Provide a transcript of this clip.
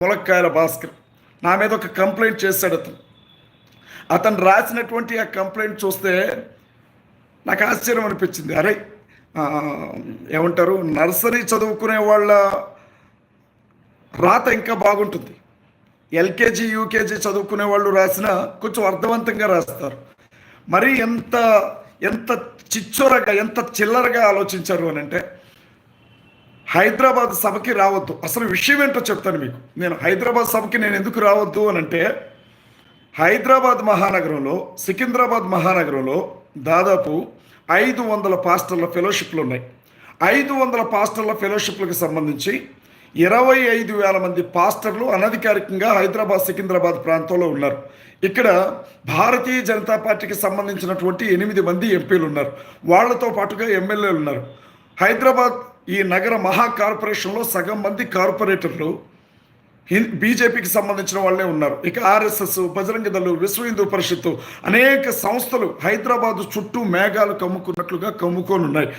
ములక్కాయల భాస్కర్ నా మీద ఒక కంప్లైంట్ చేశాడు. అతను రాసినటువంటి ఆ కంప్లైంట్ చూస్తే నాకు ఆశ్చర్యం అనిపించింది. అరే, ఏమంటారు, నర్సరీ చదువుకునే వాళ్ళ రాత ఇంకా బాగుంటుంది. ఎల్కేజీ యూకేజీ చదువుకునే వాళ్ళు రాసినా కొంచెం అర్థవంతంగా రాస్తారు. మరి ఎంత ఎంత చిచ్చోరగా, ఎంత చిల్లరగా ఆలోచించారు అని అంటే, హైదరాబాద్ సభకి రావద్దు. అసలు విషయం ఏంటో చెప్తాను మీకు. నేను హైదరాబాద్ సభకి నేను ఎందుకు రావద్దు అని అంటే, హైదరాబాద్ మహానగరంలో, సికింద్రాబాద్ మహానగరంలో దాదాపు 500 పాస్టర్ల ఫెలోషిప్లు ఉన్నాయి. 500 పాస్టర్ల ఫెలోషిప్లకు సంబంధించి 25,000 మంది పాస్టర్లు అనధికారికంగా హైదరాబాద్ సికింద్రాబాద్ ప్రాంతంలో ఉన్నారు. ఇక్కడ భారతీయ జనతా పార్టీకి సంబంధించినటువంటి 8 మంది ఎంపీలు ఉన్నారు. వాళ్లతో పాటుగా ఎమ్మెల్యేలు ఉన్నారు. హైదరాబాద్ ఈ నగర మహా కార్పొరేషన్లో సగం మంది కార్పొరేటర్లు బీజేపీకి సంబంధించిన వాళ్ళే ఉన్నారు. ఇక ఆర్ఎస్ఎస్, బజరంగ దళ్, విశ్వ హిందూ పరిషత్తు అనేక సంస్థలు హైదరాబాద్ చుట్టూ మేఘాలు కమ్ముకున్నట్లుగా కమ్ముకొని ఉన్నాయి.